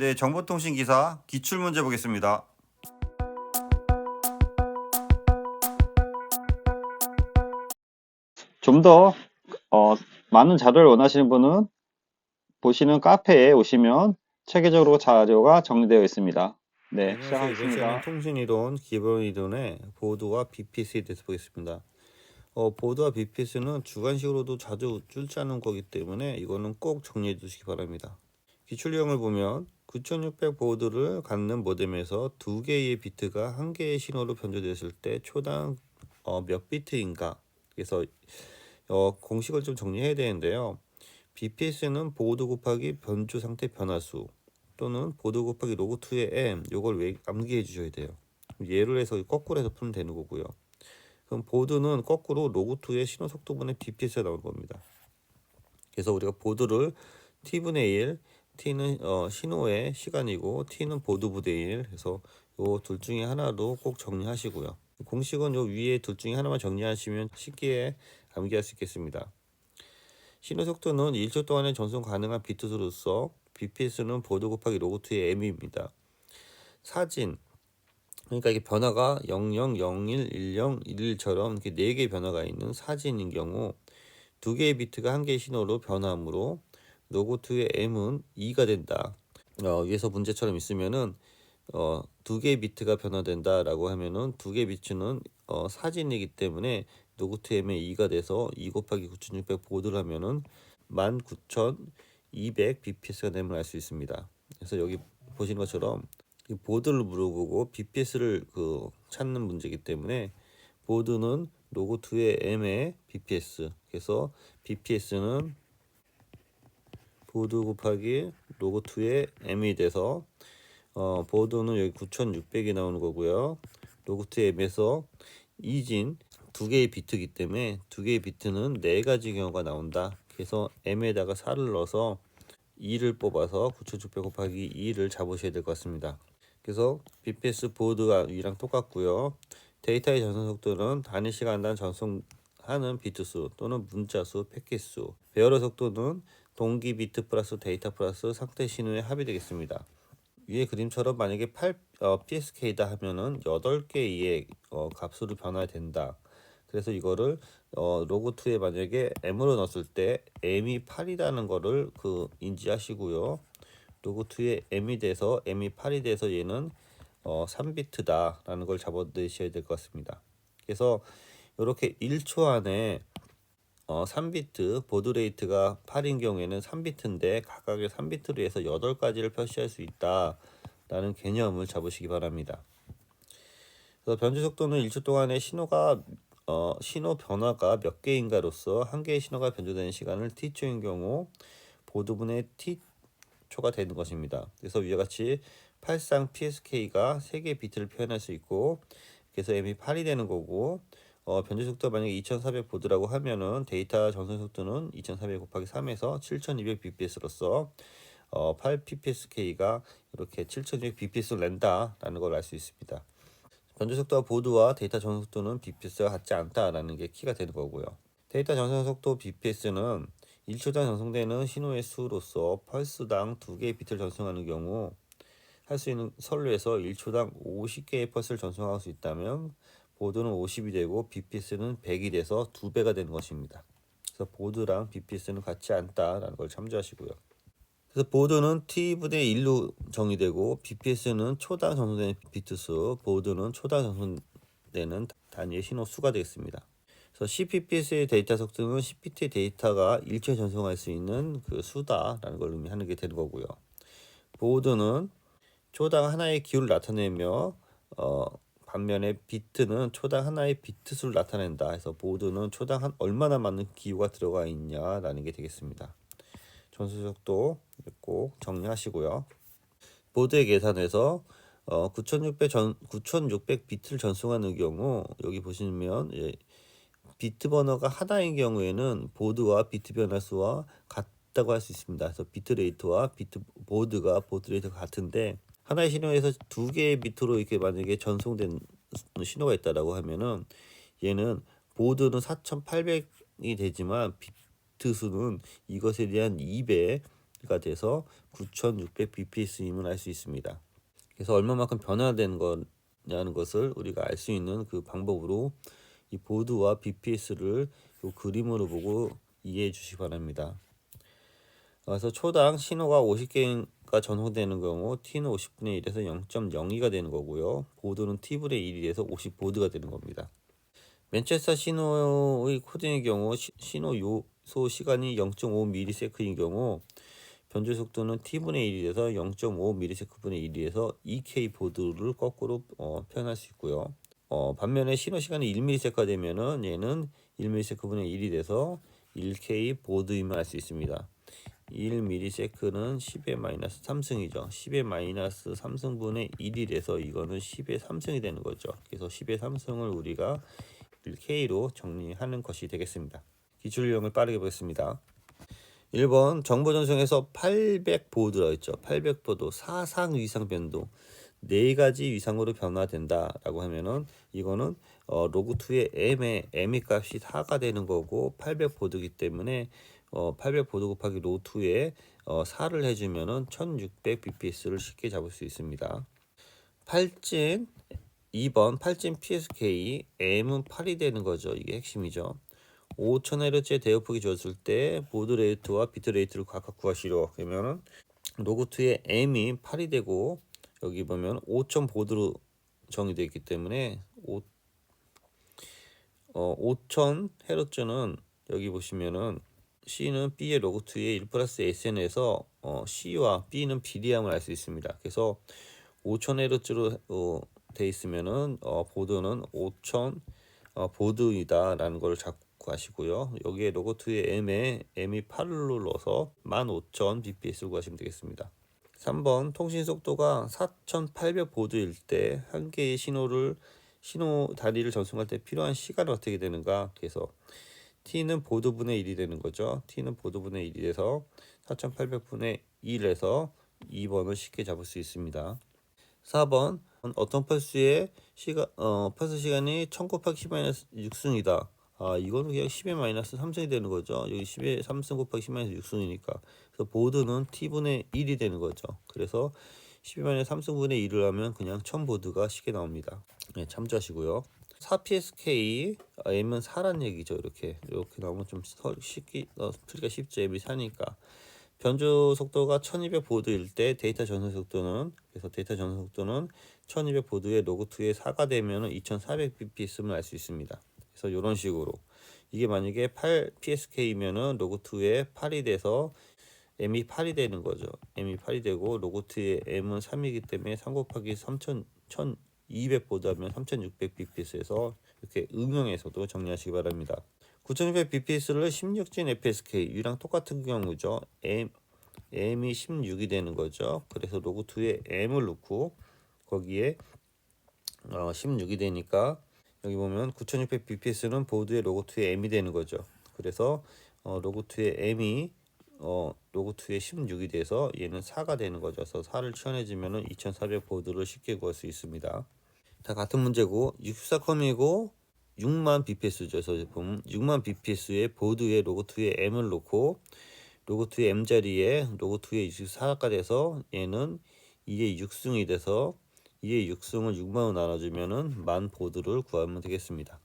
네, 정보통신 기사 기출문제 보겠습니다. 좀 더 많은 자료를 원하시는 분은 보시는 카페에 오시면 체계적으로 자료가 정리되어 있습니다. 네, 안녕하세요. 이번 시간은 시작하겠습니다. 통신이론, 기본이론의 보드와 BPS에 대해서 보겠습니다. 보드와 BPS는 주관식으로도 자주 출제하는 거기 때문에 이거는 꼭 정리해 두시기 바랍니다. 기출 내용을 보면 9600 보드를 갖는 모뎀에서 두 개의 비트가 한 개의 신호로 변조됐을 때 초당 몇 비트인가? 그래서 공식을 좀 정리해야 되는데요. BPS는 보드 곱하기 변조 상태 변화수 또는 보드 곱하기 로그2의 m, 요걸 암기해 주셔야 돼요. 예를 해서 거꾸로 해서 풀면 되는 거고요. 그럼 보드는 거꾸로 로그2의 신호 속도분의 BPS가 나올 겁니다. 그래서 우리가 보드를 t분의 1, t는 신호의 시간이고 t는 보드분의 1 해서 요 둘 중에 하나로 꼭 정리하시고요. 공식은 요 위에 둘 중에 하나만 정리하시면 쉽게 암기할 수 있겠습니다. 신호 속도는 1초 동안에 전송 가능한 비트 수로서 BPS는 보드 곱하기 로그2의 m입니다. 사진, 그러니까 이게 변화가 00, 01, 10, 11처럼 이렇게 4개의 변화가 있는 사진인 경우 두 개의 비트가 한 개의 신호로 변화하므로 로그2의 m은 2가 된다. 위에서 문제처럼 있으면은 두 개의 비트가 변화된다라고 하면은 두 개의 비트는 사진이기 때문에 로그2 m의 2가 돼서 2 곱하기 9600 보드를 하면은 19200 bps가 됨을 알 수 있습니다. 그래서 여기 보시는 것처럼 보드를 물어보고 bps를 찾는 문제이기 때문에 보드는 로그2의 m의 bps, 그래서 bps는 보드 곱하기 로그2의 m이 돼서 보드는 여기 9600이 나오는 거고요. 로그2의 m에서 이진 두 개의 비트이기 때문에 두 개의 비트는 네 가지 경우가 나온다. 그래서 m에다가 4를 넣어서 2를 뽑아서 9600 곱하기 2를 잡으셔야 될 것 같습니다. 그래서 BPS 보드가 위랑 똑같고요. 데이터의 전송 속도는 단위 시간당 전송하는 비트수 또는 문자수, 패킷수. 배열의 속도는 동기 비트 플러스 데이터 플러스 상태 신호의 합이 되겠습니다. 위의 그림처럼 만약에 PSK다 하면은 8개의 값으로 변화된다. 그래서 이거를 로그2에 만약에 m으로 넣었을 때 m이 8이라는 거를 인지하시고요. 로그2에 m이 돼서 m이 8이 돼서 얘는 3비트다 라는 걸 잡아두셔야 될 것 같습니다. 그래서 이렇게 1초 안에 3비트 보드 레이트가 8인 경우에는 3비트인데 각각의 3비트로 해서 8가지를 표시할 수 있다 라는 개념을 잡으시기 바랍니다. 그래서 변조 속도는 1초 동안에 신호 변화가 몇 개인가로서 한 개의 신호가 변조되는 시간을 t초인 경우 보드분의 t초가 되는 것입니다. 그래서 위와 같이 8상 PSK가 3개의 비트를 표현할 수 있고 그래서 m이 8이 되는 거고 변조 속도가 만약에 2400 보드라고 하면은 데이터 전송 속도는 2400 곱하기 3에서 7200 bps로서 8 ppsk가 이렇게 7200 bps를 낸다라는 걸 알 수 있습니다. 변조 속도와 보드와 데이터 전송 속도는 bps가 같지 않다라는 게 키가 되는 거고요. 데이터 전송 속도 bps는 1초당 전송되는 신호의 수로서 펄스당 2개의 비트를 전송하는 경우 할 수 있는 선로에서 1초당 50개의 펄스를 전송할 수 있다면 보드는 50이 되고 bps는 100이 돼서 2배가 되는 것입니다. 그래서 보드랑 bps는 같지 않다라는 걸 참조하시고요. 그래서 보드는 t분의 1로 정의되고 bps는 초당 전송되는 비트수, 보드는 초당 전송되는 단위의 신호 수가 되겠습니다. 그래서 CPPS의 데이터 속도는 10비트의 데이터가 1초에 전송할 수 있는 수다라는 걸 의미하는 게 되는 거고요. 보드는 초당 하나의 기호를 나타내며 반면에 비트는 초당 하나의 비트 수를 나타낸다 해서 보드는 초당 얼마나 많은 기호가 들어가 있냐라는 게 되겠습니다. 전수 속도 꼭 정리하시고요. 보드의 계산에서 9600 비트를 전송하는 경우 여기 보시면 비트 번호가 하나인 경우에는 보드와 비트 변화수와 같다고 할 수 있습니다. 그래서 비트 레이트와 보드 레이트가 같은데 하나의 신호에서 두 개의 비트로 이렇게 만약에 전송된 신호가 있다라고 하면은 얘는 보드는 4800이 되지만 비트 수는 이것에 대한 2배 돼서 9600 bps임을 알 수 있습니다. 그래서 얼마만큼 변화되는 거냐는 것을 우리가 알 수 있는 그 방법으로 이 보드와 bps를 이 그림으로 보고 이해해 주시기 바랍니다. 그래서 초당 신호가 50개가 전송되는 경우 t는 50분의 1에서 0.02가 되는 거고요. 보드는 t분의 1이 돼서 50보드가 되는 겁니다. 맨체스터 신호의 코딩의 경우 신호 요소 시간이 0.5ms인 경우 변조 속도는 t분의 1이 돼서 0.5ms분의 1이 돼서 2k 보드를 거꾸로 표현할 수 있고요. 반면에 신호 시간이 1ms가 되면은 얘는 1ms분의 1이 돼서 1k 보드임을 알 수 있습니다. 1ms는 10의 마이너스 3승이죠. 10의 마이너스 3승분의 1이 돼서 이거는 10의 3승이 되는 거죠. 그래서 10의 3승을 우리가 1K로 정리하는 것이 되겠습니다. 기출 유형을 빠르게 보겠습니다. 1번 정보 전송에서 800보드라 했죠. 800보드 사상 위상 변동 4가지 위상으로 변화된다 라고 하면은 이거는 로그2의 m의 값이 4가 되는 거고 800보드이기 때문에 800보드 곱하기 로2에 4를 해주면은 1600 bps를 쉽게 잡을 수 있습니다. 2번 팔진 PSK M은 8이 되는 거죠. 이게 핵심이죠. 5000Hz의 대역폭이 주어졌을 때 보드 레이트와 비트 레이트를 각각 구하시려 그러면은 로그2의 M이 8이 되고 여기 보면 5000보드로 정의되어 있기 때문에 5000Hz는 여기 보시면은 C는 B의 로그2의 1 플러스 SN에서 C와 B는 비례함을 알 수 있습니다. 그래서 5000Hz로 돼 있으면은 보드는 5000 보드이다라는 걸 잡고 하시고요. 여기에 로고2의 m이 8을 넣어서 15000 bps를 구하시면 되겠습니다. 3번 통신 속도가 4800 보드일 때 한 개의 신호 다리를 전송할 때 필요한 시간은 어떻게 되는가? 그래서 t는 보드분의 1이 되는 거죠. t는 보드분의 1이 돼서 4800분의 1에서 2번을 쉽게 잡을 수 있습니다. 4번 어떤 펄스의 펄스 시간이 1000 곱하기 10-6승이다. 이거는 그냥 10의 마이너스 3승이 되는 거죠. 여기 10의 3승 곱하기 10-6승이니까. 그래서 보드는 t분의 1이 되는 거죠. 그래서 10의 마이너스 3승분의 1을 하면 그냥 1000보드가 쉽게 나옵니다. 네, 참조하시고요. 4PSK M은 4란 얘기죠. 이렇게 나오면 좀 쉽게 풀기가 쉽죠. M이 4니까. 변조 속도가 1200 보드일 때 데이터 전송 속도는 1200 보드의 로그2의 4가 되면 2400 bps임을 알 수 있습니다. 그래서 이런 식으로 이게 만약에 8 PSK면은 로그2의 8이 돼서 M이 8이 되는 거죠. M이 8이 되고 로그2의 M은 3이기 때문에 3 곱하기 1200 보드하면 3600 bps에서 이렇게 응용해서도 정리하시기 바랍니다. 9600 bps를 16진 FSK랑 똑같은 경우죠. M이 16이 되는 거죠. 그래서 로그2에 M을 넣고 거기에 16이 되니까 여기 보면 9600 bps는 보드의 로그2에 M이 되는 거죠. 그래서 로그2의 M이 로그2에 16이 돼서 얘는 4가 되는 거죠. 그래서 4를 치환해주면 2400 보드를 쉽게 구할 수 있습니다. 자, 같은 문제고 64컴이고 6만 bps죠. 그래서 보면 6만 bps의 보드에 로그2의 M을 놓고 로그2의 M 자리에 로그2의 64가 돼서 얘는 2의 6승이 돼서 2의 6승을 6만으로 나눠주면은 만 보드를 구하면 되겠습니다.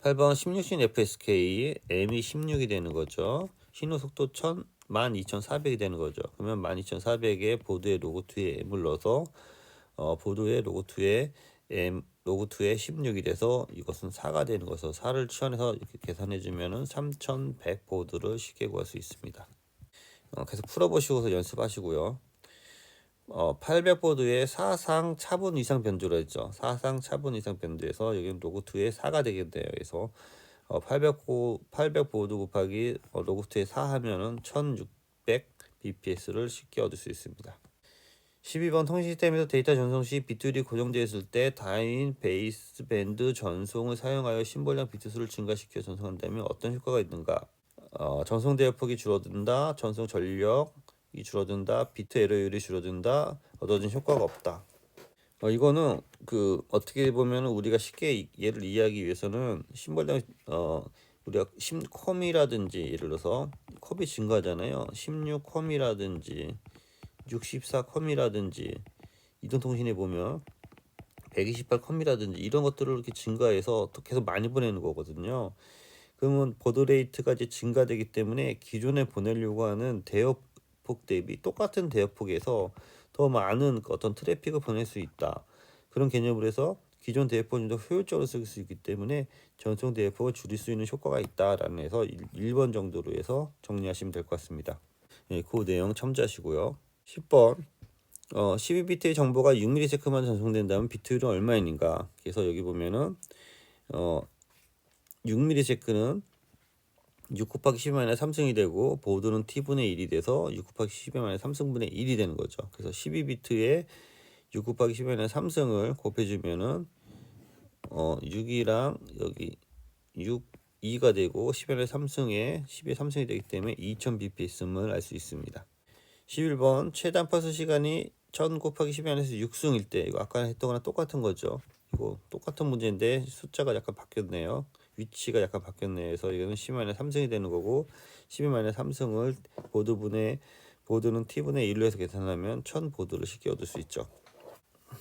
8번 16신 FSK M이 16이 되는 거죠. 신호 속도 12400이 되는 거죠. 그러면 12400에 보드에 로그2의 M을 넣어서 보드에 로그2의 로그2의 16이 돼서 이것은 4가 되는 것에서 4를 치환해서 이렇게 계산해 주면은 3100 보드를 쉽게 구할 수 있습니다. 계속 풀어보시고서 연습하시고요. 800보드의 사상 차분 이상 변조로 했죠. 사상 차분 이상 변조에서 여기는 로그2의 4가 되겠네요. 그래서 800 보드 곱하기 로그2의 4 하면은 1600 bps를 쉽게 얻을 수 있습니다. 12번 통신 시스템에서 데이터 전송 시 비트율이 고정되어 있을 때 다인 베이스 밴드 전송을 사용하여 심볼량 비트수를 증가시켜 전송한다면 어떤 효과가 있는가? 전송 대역폭이 줄어든다, 전송 전력이 줄어든다, 비트 에러율이 줄어든다, 얻어진 효과가 없다. 이거는 어떻게 보면 우리가 쉽게 얘를 이해하기 위해서는 심볼량 우리가 10컴이라든지 예를 들어서 컴이 증가하잖아요. 16컴이라든지 64컴이라든지 이동통신에 보면 128컴이라든지 이런 것들을 이렇게 증가해서 또 계속 많이 보내는 거거든요. 그러면 보드레이트가 이제 증가되기 때문에 기존에 보내려고 하는 대역폭 대비 똑같은 대역폭에서 더 많은 어떤 트래픽을 보낼 수 있다. 그런 개념으로 해서 기존 대역폭을 더 효율적으로 쓸 수 있기 때문에 전송 대역폭을 줄일 수 있는 효과가 있다라는 해서 1번 정도로 해서 정리하시면 될 것 같습니다. 네, 그 내용 참조하시고요. 10번 12비트의 정보가 6ms만 전송된다면 비트율은 얼마인가? 그래서 여기 보면은 6ms는 6 곱하기 10-3승이 되고 보드는 t분의 1이 돼서 6 곱하기 10-3승분의 1이 되는 거죠. 그래서 12비트에 6 곱하기 10-3승을 곱해주면은 6이랑 여기 6 2가 되고 10-3승에 10의 3승이 되기 때문에 2000bps임을 알 수 있습니다. 11번 최단 펄스 시간이 1000 곱하기 10에서 6승일 때 이거 아까 했던 거랑 똑같은 거죠. 이거 똑같은 문제인데 숫자가 약간 바뀌었네요. 위치가 약간 바뀌었네요. 그래서 이거는 10-3승이 되는 거고 12-3승을 보드는 t분의 1로 해서 계산하면 1000 보드를 쉽게 얻을 수 있죠.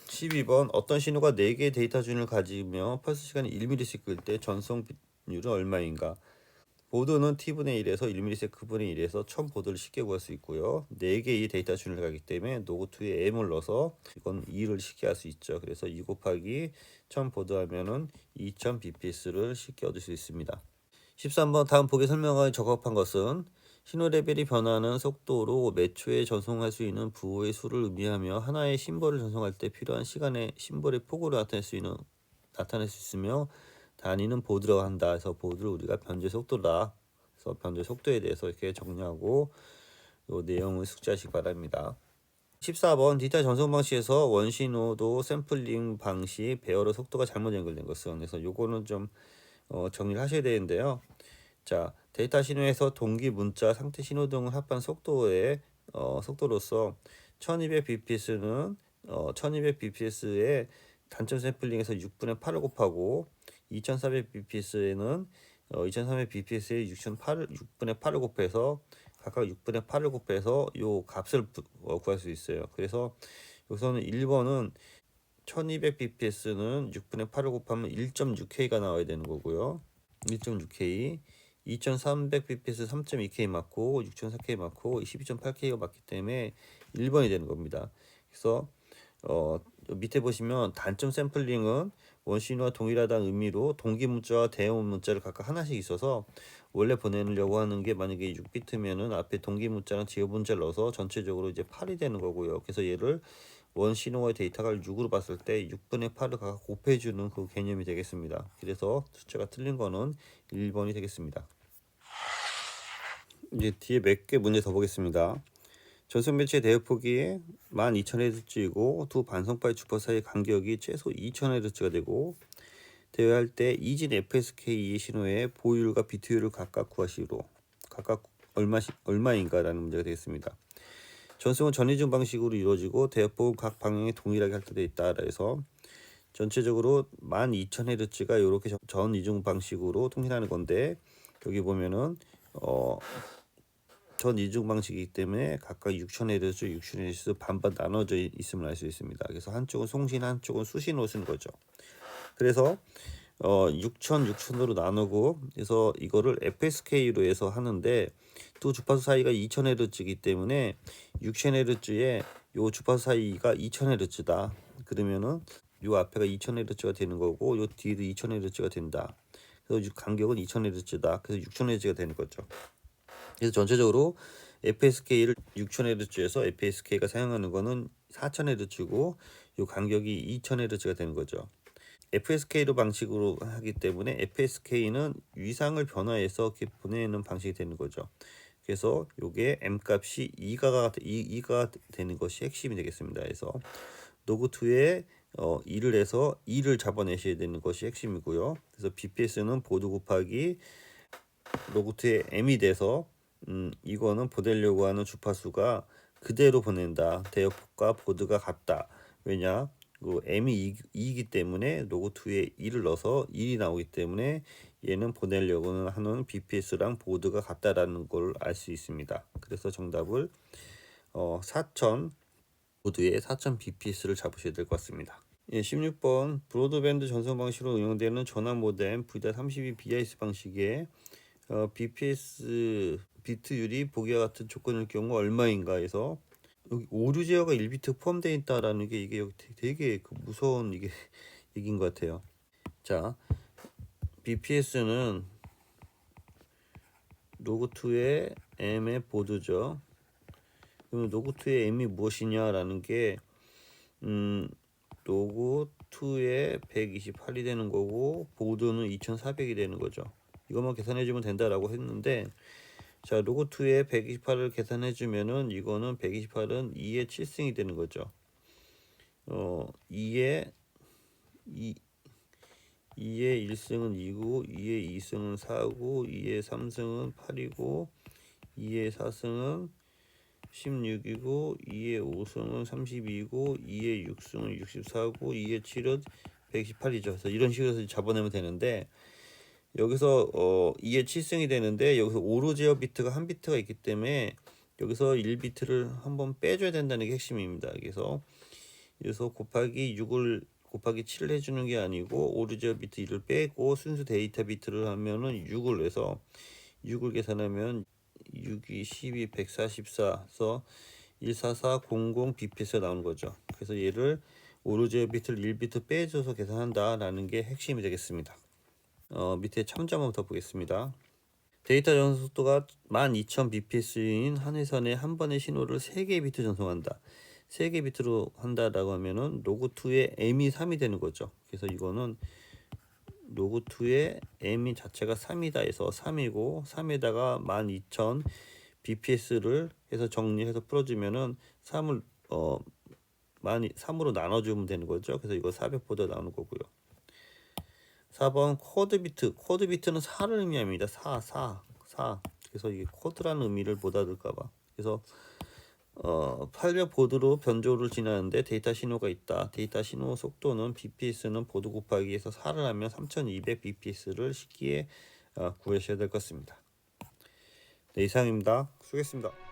12번 어떤 신호가 4개의 데이터 준을 가지며 펄스 시간이 1ms 끌 때 전송 비율은 얼마인가? 보드는 t분의 1에서 1ms분의 1에서 1000 보드를 쉽게 구할 수 있고요. 4개의 데이터 준을 가기 때문에 노고2에 m을 넣어서 이건 2를 쉽게 할 수 있죠. 그래서 2 곱하기 1000 보드 하면은 2000 bps를 쉽게 얻을 수 있습니다. 13번 다음 보기 설명하여 적합한 것은 신호 레벨이 변하는 속도로 몇 초에 전송할 수 있는 부호의 수를 의미하며 하나의 심볼을 전송할 때 필요한 시간의 심볼의 폭으로 나타낼 수 있으며 단위는 보드라고 한다. 해서 보드를 우리가 변제 속도다. 그래서 변제 속도에 대해서 이렇게 정리하고 이 내용을 숙지하시기 바랍니다. 14번 디지털 전송 방식에서 원신호도 샘플링 방식 배열의 속도가 잘못 연결된 것은 그래서 요거는 좀 정리를 하셔야 되는데요. 자, 데이터 신호에서 동기 문자 상태 신호 등을 합한 속도로서 1200bps는 1200bps의 단점 샘플링에서 6분의 8을 곱하고 2400bps에는 2300bps에 6분의 8을 곱해서 각각 6분의 8을 곱해서 요 값을 구할 수 있어요. 그래서 여기서는 1번은 1200bps는 6분의 8을 곱하면 1.6K가 나와야 되는 거고요. 1.6K 2300bps 3.2K 맞고 6004K 맞고 12.8K가 맞기 때문에 1번이 되는 겁니다. 그래서 밑에 보시면 단점 샘플링은 원신호와 동일하다는 의미로 동기 문자와 대응 문자를 각각 하나씩 있어서 원래 보내려고 하는 게 만약에 6비트면은 앞에 동기 문자랑 지역 문자를 넣어서 전체적으로 이제 8이 되는 거고요. 그래서 얘를 원신호의 데이터가 6으로 봤을 때 6분의 8을 각각 곱해주는 그 개념이 되겠습니다. 그래서 숫자가 틀린 거는 1번이 되겠습니다. 이제 뒤에 몇 개 문제 더 보겠습니다. 전송 매체의 대역폭이 12000Hz이고 두 반성파의 주파 사이의 간격이 최소 2000Hz가 되고 대여할 때 이진 FSK 신호의 보율과 비트율을 각각 구하시로 각각 얼마인가라는 문제가 되겠습니다. 전송은 전이중 방식으로 이루어지고 대역폭은 각 방향에 동일하게 할당되어 있다. 그래서 전체적으로 12000Hz가 이렇게 전이중 방식으로 통신하는 건데 여기 보면은 전 이중 방식이기 때문에 각각 6000Hz, 6000Hz 반반 나눠져 있음을 알 수 있습니다. 그래서 한쪽은 송신, 한쪽은 수신으로 쓰는 거죠. 그래서 6000으로 나누고 그래서 이거를 FSK로 해서 하는데 두 주파수 사이가 2000Hz이기 때문에 6000Hz에 요 주파수 사이가 2000Hz다. 그러면은 요 앞에가 2000Hz가 되는 거고 요 뒤도 2000Hz가 된다. 그래서 간격은 2000Hz다. 그래서 6000Hz가 되는 거죠. 그래서 전체적으로 FSK를 6000Hz에서 FSK가 사용하는 거는 4000Hz고 이 간격이 2000Hz가 되는 거죠. FSK로 방식으로 하기 때문에 FSK는 위상을 변화해서 이렇게 보내는 방식이 되는 거죠. 그래서 이게 M 값이 2가 되는 것이 핵심이 되겠습니다. 그래서 노그2에 2를 해서 2를 잡아내셔야 되는 것이 핵심이고요. 그래서 BPS는 보드 곱하기 노그2에 M이 돼서 이거는 보내려고 하는 주파수가 그대로 보낸다. 대역폭과 보드가 같다. 왜냐? 그 M이 2이기 때문에 로그2에 1을 넣어서 1이 나오기 때문에 얘는 보내려고 하는 BPS랑 보드가 같다라는 걸 알 수 있습니다. 그래서 정답을 4000 보드에 4000 BPS를 잡으셔야 될 것 같습니다. 예, 16번 브로드밴드 전송 방식으로 응용되는 전화 모뎀 VDA32 BIS 방식의 BPS 비트율이 보기와 같은 조건일 경우 얼마인가 해서 여기 오류 제어가 1비트 포함되어 있다라는 게 이게 되게 그 무서운 이게 얘기인 것 같아요. 자, BPS는 로그2의 M의 보드죠. 그럼 로그2의 M이 무엇이냐라는 게 로그2의 128이 되는 거고 보드는 2400이 되는 거죠. 이것만 계산해 주면 된다라고 했는데, 자, 로그2의 128을 계산해 주면은 이거는 128은 2의 7승이 되는 거죠. 2의 1승은 2고 2의 2승은 4고 2의 3승은 8이고 2의 4승은 16이고 2의 5승은 32이고 2의 6승은 64고 2의 7은 128이죠. 그래서 이런 식으로 해서 잡아내면 되는데, 여기서 2의 7승이 되는데 여기서 오로 제어 비트가 한 비트가 있기 때문에 여기서 1비트를 한번 빼줘야 된다는 게 핵심입니다. 그래서 곱하기 6을 곱하기 7을 해주는 게 아니고 오로 제어 비트 1을 빼고 순수 데이터 비트를 하면은 6을 해서 6을 계산하면 6이 12 144서 14400 BPS가 나오는 거죠. 그래서 얘를 오로 제어 비트를 1비트 빼줘서 계산한다라는 게 핵심이 되겠습니다. 밑에 첨자 한번 더 보겠습니다. 데이터 전송 속도가 12000 bps인 한 회선에 한 번의 신호를 3개의 비트 전송한다. 3개 비트로 한다라고 하면은 로그2의 m이 3이 되는 거죠. 그래서 이거는 로그2의 m이 자체가 3이다 해서 3이고 3에다가 12000 bps를 해서 정리해서 풀어주면은 3을 3으로 나눠주면 되는 거죠. 그래서 이거 400보다 나오는 거고요. 4번 코드 비트. 코드 비트는 4를 의미합니다. 4. 그래서 이게 코드라는 의미를 못 알을까봐. 그래서 800 보드로 변조를 지나는데 데이터 신호가 있다. 데이터 신호 속도는 BPS는 보드 곱하기 해서 4를 하면 3200 BPS를 쉽게 구하셔야 될 것 같습니다. 네, 이상입니다. 수고했습니다.